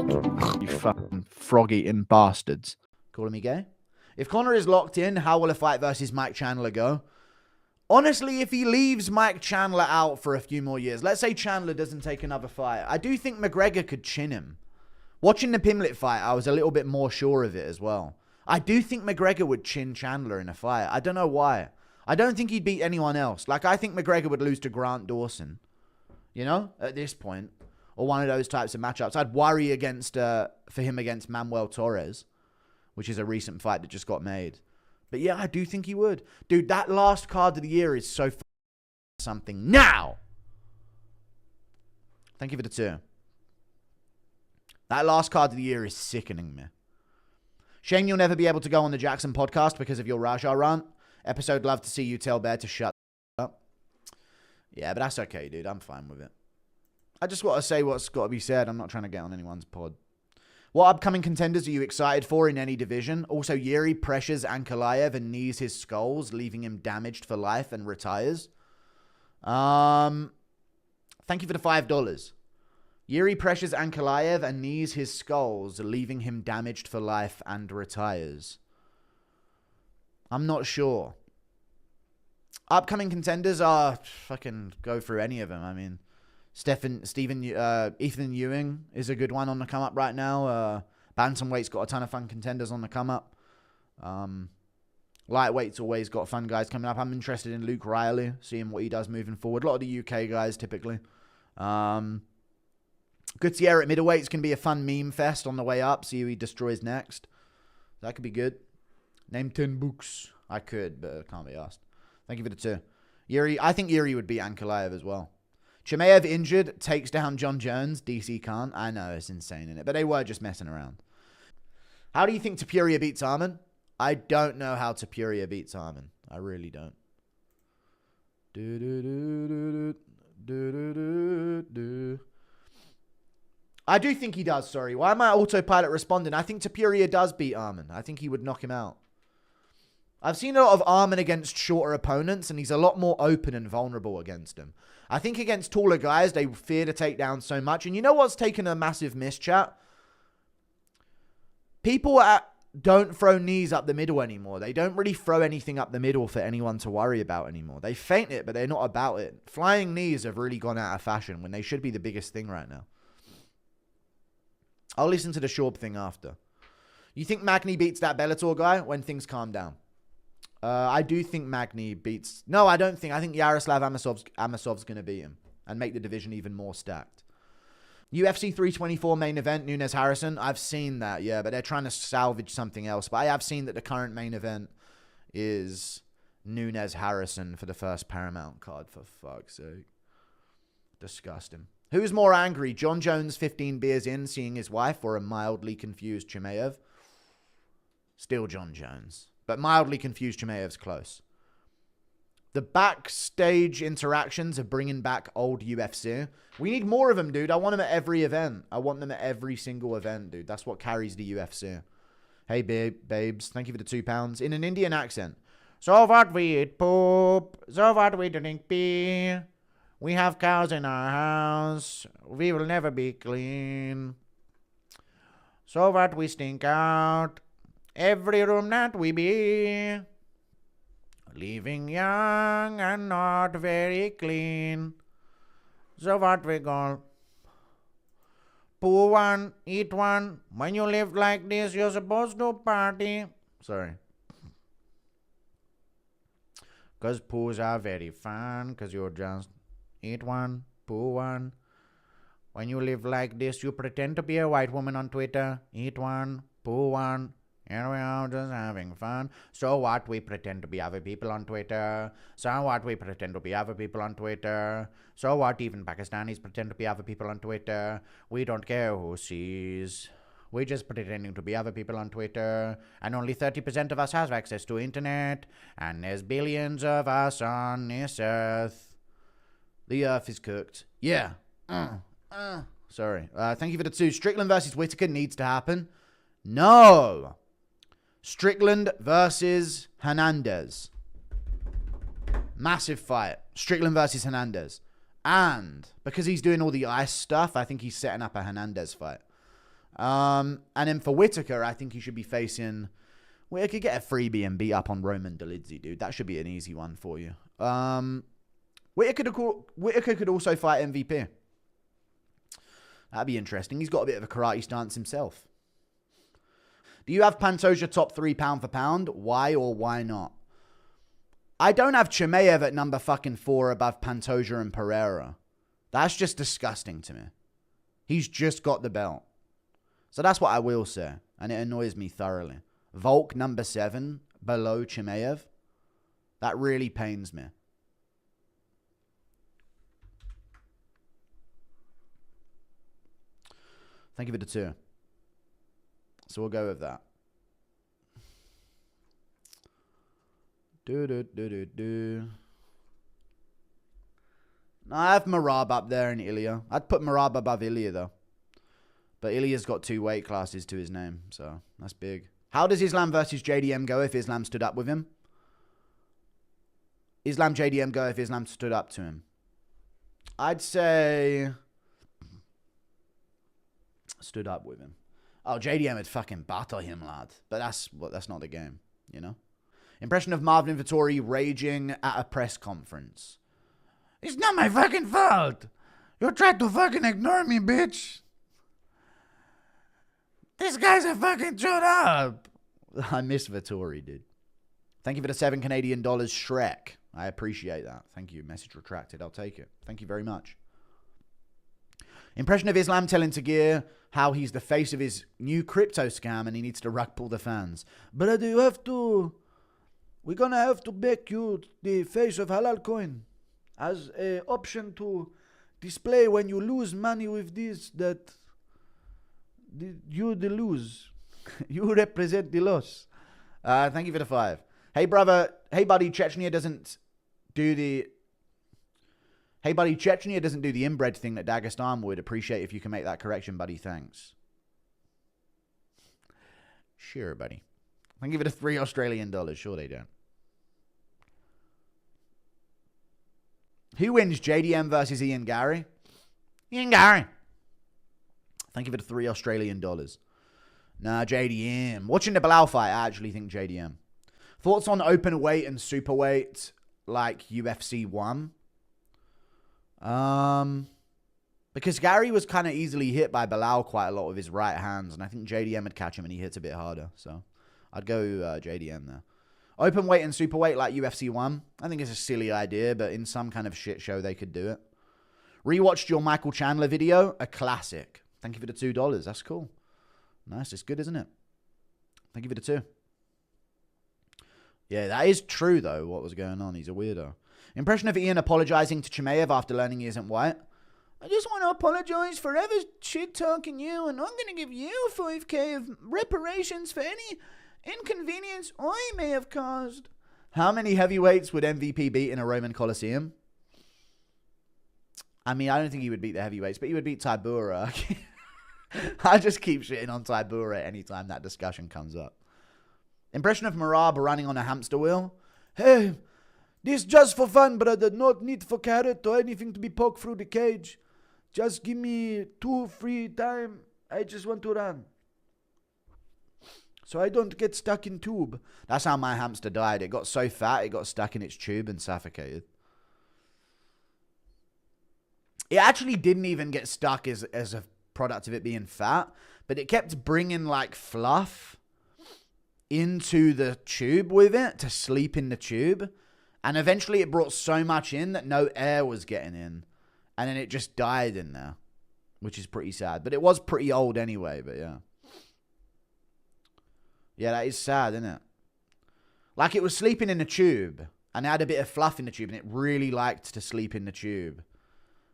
You fucking frog-eating bastards. Calling me gay? If Conor is locked in, how will a fight versus Mike Chandler go? Honestly, if he leaves Mike Chandler out for a few more years, let's say Chandler doesn't take another fight, I do think McGregor could chin him. Watching the Pimlet fight, I was a little bit more sure of it as well. I do think McGregor would chin Chandler in a fight. I don't know why. I don't think he'd beat anyone else. Like, I think McGregor would lose to Grant Dawson. You know, at this point. Or one of those types of matchups. I'd worry for him against Manuel Torres, which is a recent fight that just got made. But yeah, I do think he would. Dude, that last card of the year is so something. Now! Thank you for the 2. That last card of the year is sickening me. Shame you'll never be able to go on the Jackson podcast because of your Raja rant. Episode love to see you tell Bear to shut up. Yeah, but that's okay, dude. I'm fine with it. I just got to say what's got to be said. I'm not trying to get on anyone's pod. What upcoming contenders are you excited for in any division? Also, Yuri pressures Ankalaev and knees his skulls, leaving him damaged for life and retires. Thank you for the $5. Yuri pressures Ankalaev and knees his skulls, leaving him damaged for life and retires. I'm not sure. Upcoming contenders are... Fucking go through any of them. I mean... Ethan Ewing is a good one on the come up right now. Bantamweight's got a ton of fun contenders on the come up. Lightweight's always got fun guys coming up. I'm interested in Luke Riley, seeing what he does moving forward. A lot of the UK guys, typically. Gutierrez at middleweight's going to be a fun meme fest on the way up. See who he destroys next. That could be good. Name 10 books. I could, but I can't be asked. Thank you for the 2. Yuri, I think Yuri would beat Ankalaev as well. Chimaev injured, takes down John Jones. DC can't. I know, it's insane, isn't it? But they were just messing around. How do you think Topuria beats Arman? I don't know how Topuria beats Arman. I really don't. I do think he does, sorry. Why am I autopilot responding? I think Topuria does beat Arman. I think he would knock him out. I've seen a lot of Arman against shorter opponents, and he's a lot more open and vulnerable against them. I think against taller guys, they fear to take down so much. And you know what's taken a massive miss, chat? People don't throw knees up the middle anymore. They don't really throw anything up the middle for anyone to worry about anymore. They feint it, but they're not about it. Flying knees have really gone out of fashion when they should be the biggest thing right now. I'll listen to the Schaub thing after. You think Magny beats that Bellator guy when things calm down? I do think Magny beats... No, I don't think. I think Yaroslav Amosov's going to beat him and make the division even more stacked. UFC 324 main event, Nunes Harrison. I've seen that, yeah, but they're trying to salvage something else. But I have seen that the current main event is Nunes Harrison for the first Paramount card, for fuck's sake. Disgusting. Who's more angry? John Jones 15 beers in, seeing his wife, or a mildly confused Chimaev? Still John Jones. But mildly confused Chimaev's close. The backstage interactions are bringing back old UFC. We need more of them, dude. I want them at every event. I want them at every single event, dude. That's what carries the UFC. Hey, babes. Thank you for the £2. In an Indian accent. So what we eat poop. So what we drink beer. We have cows in our house. We will never be clean. So what we stink out. Every room that we be, leaving young and not very clean. So what we gonna poo one, eat one. When you live like this, you're supposed to party. Sorry. Cause poos are very fun, cause you just eat one, poo one. When you live like this, you pretend to be a white woman on Twitter. Eat one, poo one. And we're all just having fun. So what? We pretend to be other people on Twitter. So what? We pretend to be other people on Twitter. So what? Even Pakistanis pretend to be other people on Twitter. We don't care who sees. We're just pretending to be other people on Twitter. And only 30% of us has access to internet. And there's billions of us on this earth. The earth is cooked. Yeah. Sorry. Thank you for the 2. Strickland versus Whittaker needs to happen. No. Strickland versus Hernandez. Massive fight. Strickland versus Hernandez. And because he's doing all the ice stuff, I think he's setting up a Hernandez fight. And then for Whittaker, I think he should be facing... Whittaker get a freebie and beat up on Roman Dolidze, dude. That should be an easy one for you. Whittaker could also fight MVP. That'd be interesting. He's got a bit of a karate stance himself. Do you have Pantoja top 3 pound for pound? Why or why not? I don't have Chimaev at number fucking 4 above Pantoja and Pereira. That's just disgusting to me. He's just got the belt. So that's what I will say. And it annoys me thoroughly. Volk number 7 below Chimaev. That really pains me. Thank you for the 2. So we'll go with that. No, I have Marab up there and Ilya. I'd put Marab above Ilya, though. But Ilya's got 2 weight classes to his name, so that's big. How does Islam versus JDM go if Islam stood up with him? Islam JDM go if Islam stood up to him? I'd say... stood up with him. Oh, JDM would fucking batter him, lad. But that's not the game, you know? Impression of Marvin Vittori raging at a press conference. It's not my fucking fault. You tried to fucking ignore me, bitch. This guy's a fucking shut up. I miss Vittori, dude. Thank you for the $7 Canadian Shrek. I appreciate that. Thank you. Message retracted. I'll take it. Thank you very much. Impression of Islam telling Tagir how he's the face of his new crypto scam and he needs to rug pull the fans. Brother, you have to... We're gonna have to back you the face of Halal Coin as an option to display when you lose money with this that you the lose. You represent the loss. Thank you for the 5. Hey, brother. Hey, buddy. Chechnya doesn't do the inbred thing that Dagestan would. Appreciate if you can make that correction, buddy. Thanks. Sure, buddy. Thank you for the $3 Australian. Sure they don't. Who wins, JDM versus Ian Garry? Ian Garry. Thank you for the $3 Australian. Nah, JDM. Watching the Bilal fight, I actually think JDM. Thoughts on open weight and super weight like UFC 1? Because Garry was kind of easily hit by Bilal quite a lot with his right hands, and I think JDM would catch him and he hits a bit harder. So I'd go JDM there. Open weight and super weight like UFC 1. I think it's a silly idea, but in some kind of shit show they could do it. Rewatched your Michael Chandler video. A classic. Thank you for the $2. That's cool. Nice. It's good, isn't it? Thank you for the 2. Yeah, that is true, though, what was going on. He's a weirdo. Impression of Ian apologizing to Chimaev after learning he isn't white. I just want to apologize for ever shit-talking you, and I'm going to give you $5,000 of reparations for any inconvenience I may have caused. How many heavyweights would MVP beat in a Roman Coliseum? I mean, I don't think he would beat the heavyweights, but he would beat Tybura. I just keep shitting on Tybura anytime that discussion comes up. Impression of Marab running on a hamster wheel. Hey, this just for fun, brother. Not need for carrot or anything to be poked through the cage. Just give me 2 free time. I just want to run. So I don't get stuck in tube. That's how my hamster died. It got so fat, it got stuck in its tube and suffocated. It actually didn't even get stuck as a product of it being fat, but it kept bringing like fluff into the tube with it to sleep in the tube. And eventually it brought so much in that no air was getting in. And then it just died in there, which is pretty sad. But it was pretty old anyway, but yeah. Yeah, that is sad, isn't it? Like it was sleeping in the tube and it had a bit of fluff in the tube and it really liked to sleep in the tube.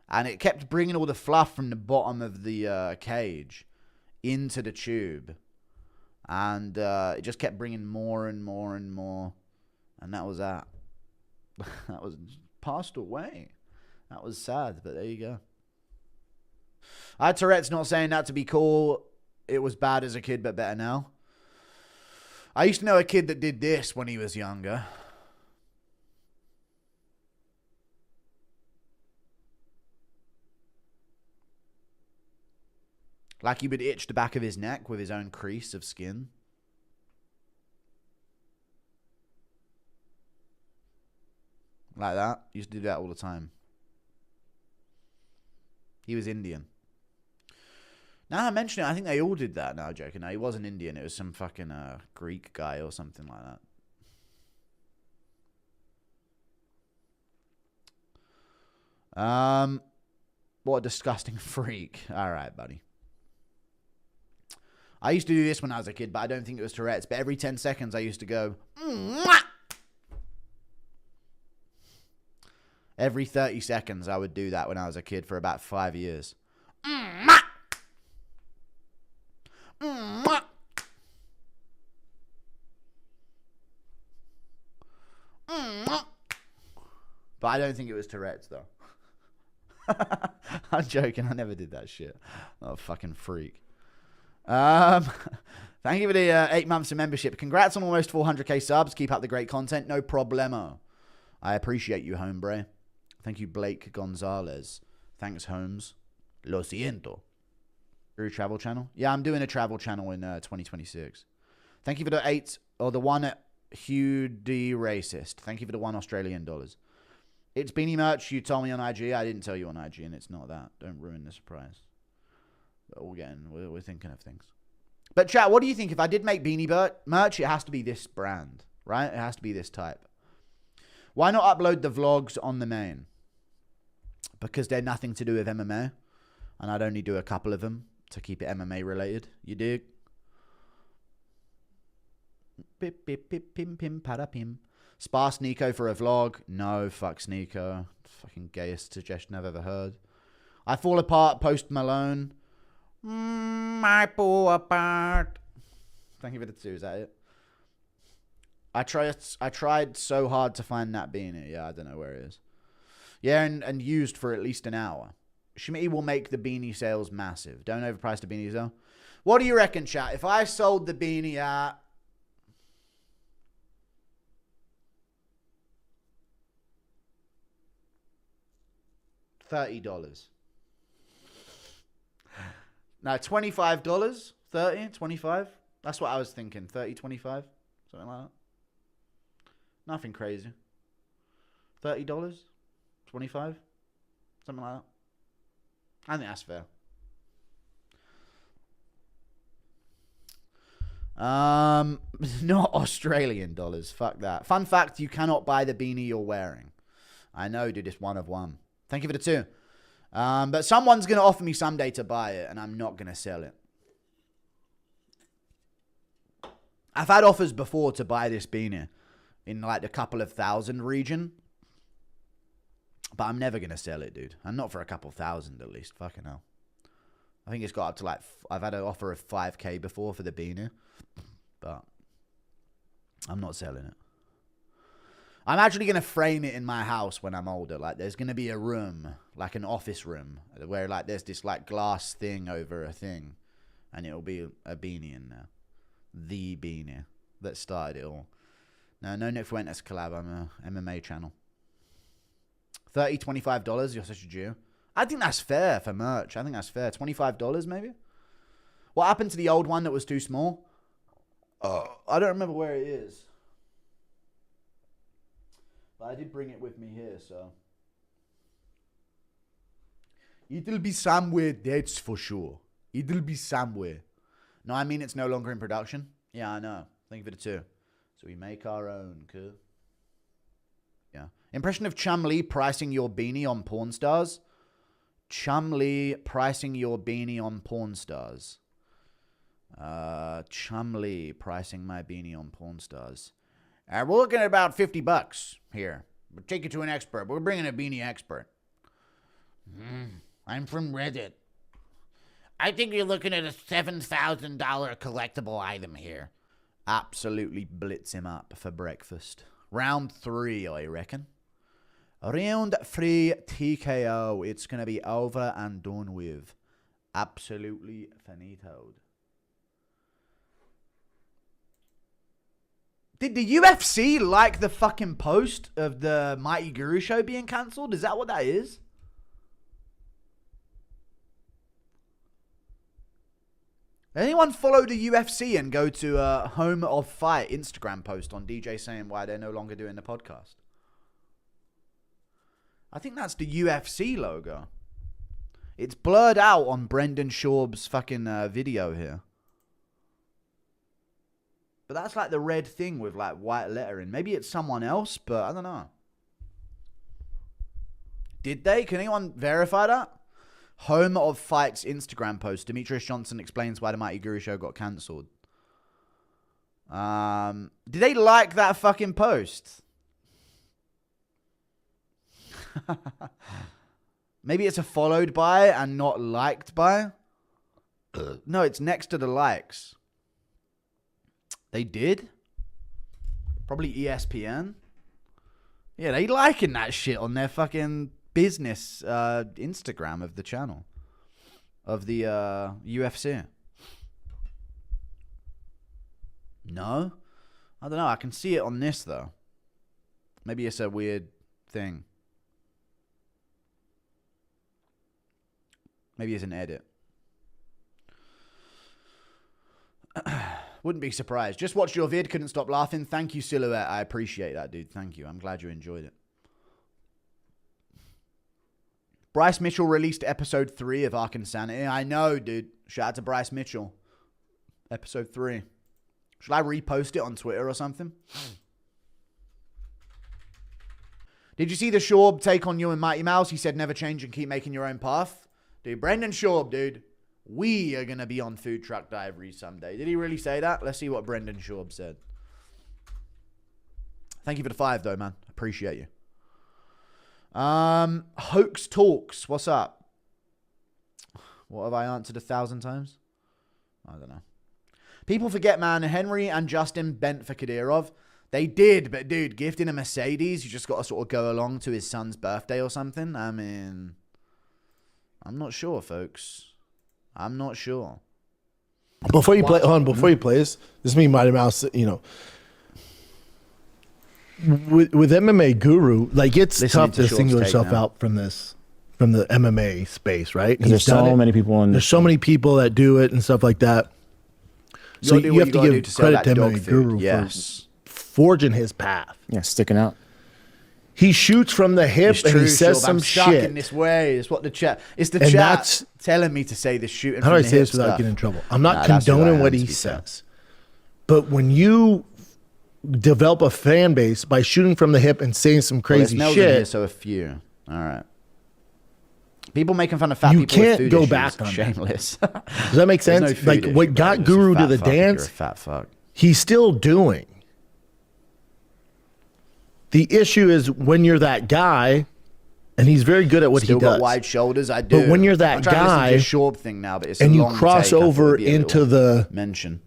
And it kept bringing all the fluff from the bottom of the cage into the tube. And it just kept bringing more and more and more. And that was that. That was passed away. That was sad, but there you go. Tourette's not saying that to be cool. It was bad as a kid, but better now. I used to know a kid that did this when he was younger. Like he would itch the back of his neck with his own crease of skin. Like that. He used to do that all the time. He was Indian. Now I mention it, I think they all did that. No, joking. No, he wasn't Indian. It was some fucking Greek guy or something like that. What a disgusting freak. All right, buddy. I used to do this when I was a kid, but I don't think it was Tourette's. But every 10 seconds, I used to go... Mwah! Every 30 seconds, I would do that when I was a kid for about 5 years. Mwah! Mwah! Mwah! But I don't think it was Tourette's, though. I'm joking. I never did that shit. Oh, fucking freak. Thank you for the 8 months of membership. Congrats on almost 400k subs. Keep up the great content. No problemo. I appreciate you, hombre. Thank you, Blake Gonzalez. Thanks, Holmes. Lo siento. Your travel channel? Yeah, I'm doing a travel channel in 2026. Thank you for the 8 or the 1 Hugh D Racist. Thank you for the 1 Australian dollars. It's Beanie merch. You told me on IG. I didn't tell you on IG, and it's not that. Don't ruin the surprise. But we're thinking of things. But chat, what do you think? If I did make Beanie merch, it has to be this brand, right? It has to be this type. Why not upload the vlogs on the main? Because they're nothing to do with MMA. And I'd only do a couple of them to keep it MMA related. You dig? Pip, pip, pip, pim, pim, pada, pim. Sparse Nico for a vlog. No, fucks Nico. Fucking gayest suggestion I've ever heard. I fall apart post Malone. I pull apart. Thank you for the 2. Is that it? I tried so hard to find that beanie. Yeah, I don't know where it is. Yeah, and used for at least an hour. Schmitty will make the beanie sales massive. Don't overprice the beanies, though. What do you reckon, chat? If I sold the beanie at... $30. No, $25. 30, 25. That's what I was thinking. 30, 25. Something like that. Nothing crazy. $30? 25? Something like that. I think that's fair. Not Australian dollars. Fuck that. Fun fact, you cannot buy the beanie you're wearing. I know, dude. It's 1 of 1. Thank you for the 2. But someone's going to offer me someday to buy it, and I'm not going to sell it. I've had offers before to buy this beanie in like the couple of thousand region. But I'm never going to sell it, dude. And not for a couple thousand at least. Fucking hell. I think it's got up to like... I've had an offer of 5k before for the beanie. But I'm not selling it. I'm actually going to frame it in my house when I'm older. Like, there's going to be a room, like an office room, where, like, there's this, like, glass thing over a thing. And it'll be a beanie in there. The beanie that started it all. No Nick Fuentes collab. I'm a MMA channel. $30, $25. You're such a Jew. I think that's fair for merch. I think that's fair. $25 maybe? What happened to the old one that was too small? I don't remember where it is. But I did bring it with me here, so. It'll be somewhere, that's for sure. It'll be somewhere. No, I mean it's no longer in production. Yeah, I know. Thank you for the 2. So we make our own, cool. Yeah. Impression of Chum-Li pricing your beanie on Pawn Stars. Chum-Li pricing your beanie on Pawn Stars. Chum-Li pricing my beanie on Pawn Stars. We're looking at about $50 here. We'll take it to an expert. We're bringing a beanie expert. I'm from Reddit. I think you're looking at a $7,000 collectible item here. Absolutely blitz him up for breakfast. Round 3, I reckon. Round 3 TKO. It's going to be over and done with. Absolutely finitoed. Did the UFC like the fucking post of the Mighty Guru show being cancelled? Is that what that is? Anyone follow the UFC and go to Home of Fight Instagram post on DJ saying why they're no longer doing the podcast? I think that's the UFC logo. It's blurred out on Brendan Schaub's fucking video here. But that's like the red thing with like white lettering. Maybe it's someone else, but I don't know. Did they? Can anyone verify that? Home of Fight's Instagram post. Demetrius Johnson explains why the Mighty Guru show got cancelled. Did they like that fucking post? Maybe it's a followed by and not liked by. No, it's next to the likes. They did? Probably ESPN. Yeah, they liking that shit on their fucking business Instagram of the channel. Of the UFC. No? I don't know. I can see it on this, though. Maybe it's a weird thing. Maybe it's an edit. Wouldn't be surprised. Just watched your vid. Couldn't stop laughing. Thank you, Silhouette. I appreciate that, dude. Thank you. I'm glad you enjoyed it. Bryce Mitchell released episode 3 of Ark Insanity. I know, dude. Shout out to Bryce Mitchell. Episode 3. Should I repost it on Twitter or something? Did you see the Schaub take on you and Mighty Mouse? He said never change and keep making your own path. Dude, Brendan Schaub, dude. We are going to be on Food Truck Diaries someday. Did he really say that? Let's see what Brendan Schaub said. Thank you for the 5, though, man. Appreciate you. Hoax Talks. What's up? What have I answered 1,000 times? I don't know. People forget, man. Henry and Justin bent for Kadyrov. They did, but dude, gifting a Mercedes, you just got to sort of go along to his son's birthday or something. I mean, I'm not sure, folks. I'm not sure. Before you play, before you play this is me, Mighty Mouse. You know, with MMA Guru, like it's tough to single yourself out from the MMA space, right? There's so many people on. There's so many people that do it and stuff like that. So you have to give credit to MMA Guru for forging his path. Yeah, sticking out. He shoots from the hip and he says some shit. I'm stuck in this way. It's what the chat. It's the chat telling me to say this shooting. How do I say this without getting in trouble? I'm not condoning what he says, but when you develop a fan base by shooting from the hip and saying some crazy shit, here, so a few. All right. People making fun of fat people. You can't with food go issues. back on shameless. Does that make sense? No like issue, what got Guru to the dance, fat fuck. He's still doing. The issue is when you're that guy, and he's very good at what he does. Still got wide shoulders, I do. But when you're that guy, it's a Schaub thing now, but it's and a you long cross take, over into the mention.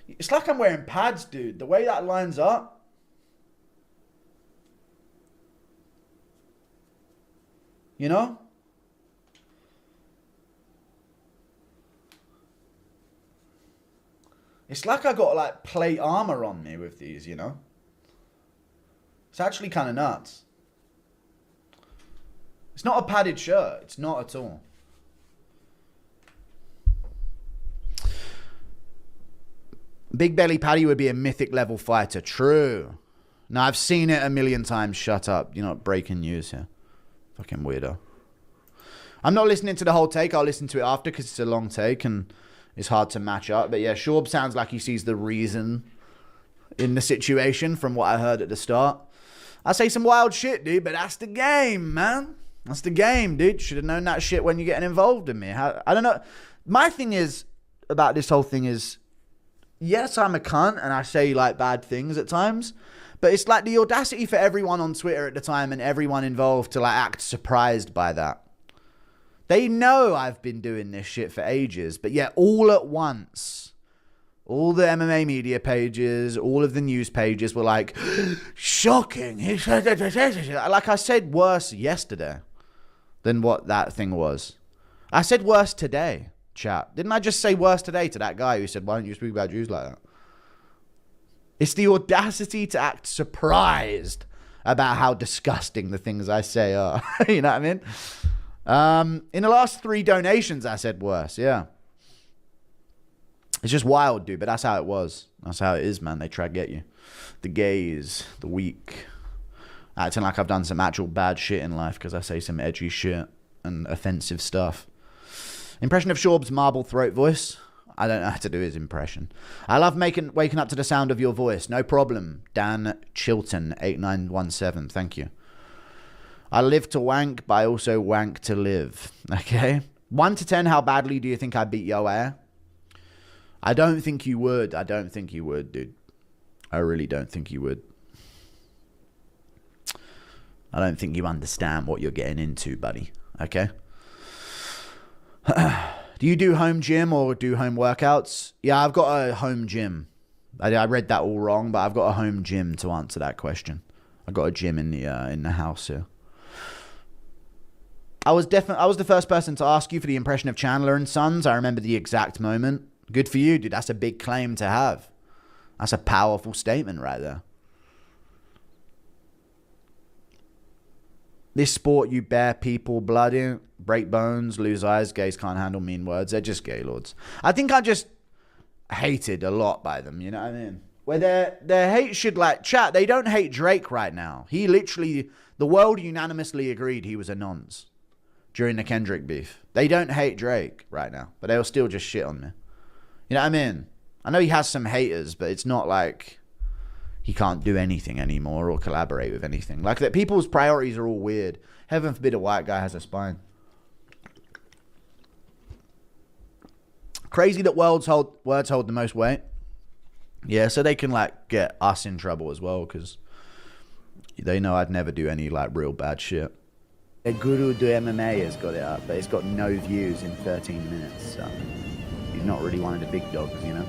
It's like I'm wearing pads, dude. The way that lines up. You know? It's like I got like plate armor on me with these, you know? It's actually kind of nuts. It's not a padded shirt. It's not at all. Big Belly Paddy would be a mythic level fighter. True. No, I've seen it a million times. Shut up. You're not breaking news here. Fucking weirdo. I'm not listening to the whole take. I'll listen to it after because it's a long take and it's hard to match up. But yeah, Schaub sounds like he sees the reason in the situation from what I heard at the start. I say some wild shit, dude, but that's the game, man. That's the game, dude. Should have known that shit when you're getting involved in me. I don't know. My thing is about this whole thing is, yes, I'm a cunt and I say like bad things at times, but it's like the audacity for everyone on Twitter at the time and everyone involved to like act surprised by that. They know I've been doing this shit for ages, but yet all at once, all the MMA media pages, all of the news pages were like, shocking. Like I said worse yesterday than what that thing was. I said worse today, chat. Didn't I just say worse today to that guy who said, why don't you speak about Jews like that? It's the audacity to act surprised about how disgusting the things I say are. You know what I mean? In the last 3 donations, I said worse. Yeah. It's just wild, dude, but that's how it was. That's how it is, man. They try to get you. The gays, the weak. Acting like I've done some actual bad shit in life because I say some edgy shit and offensive stuff. Impression of Schaub's marble throat voice. I don't know how to do his impression. I love waking up to the sound of your voice. No problem. Dan Chilton, 8917. Thank you. I live to wank, but I also wank to live. Okay? 1 to 10, how badly do you think I beat your ass? I don't think you would. I don't think you would, dude. I really don't think you would. I don't think you understand what you're getting into, buddy. Okay? Do you do home gym or do home workouts? Yeah, I've got a home gym. I read that all wrong, but I've got a home gym to answer that question. I've got a gym in the house here. I was the first person to ask you for the impression of Chandler and Sons. I remember the exact moment. Good for you, dude. That's a big claim to have. That's a powerful statement right there. This sport, you bear people blood in, break bones, lose eyes. Gays can't handle mean words. They're just gaylords. I think I just hated a lot by them. You know what I mean? Where their hate should like chat. They don't hate Drake right now. He literally, the world unanimously agreed he was a nonce during the Kendrick beef. They don't hate Drake right now, but they'll still just shit on me. You know what I mean? I know he has some haters, but it's not like he can't do anything anymore or collaborate with anything. Like that, people's priorities are all weird. Heaven forbid a white guy has a spine. Crazy that words hold the most weight. Yeah, so they can like get us in trouble as well because they know I'd never do any like real bad shit. A Guru do MMA has got it up, but it's got no views in 13 minutes. So he's not really one of the big dogs, you know.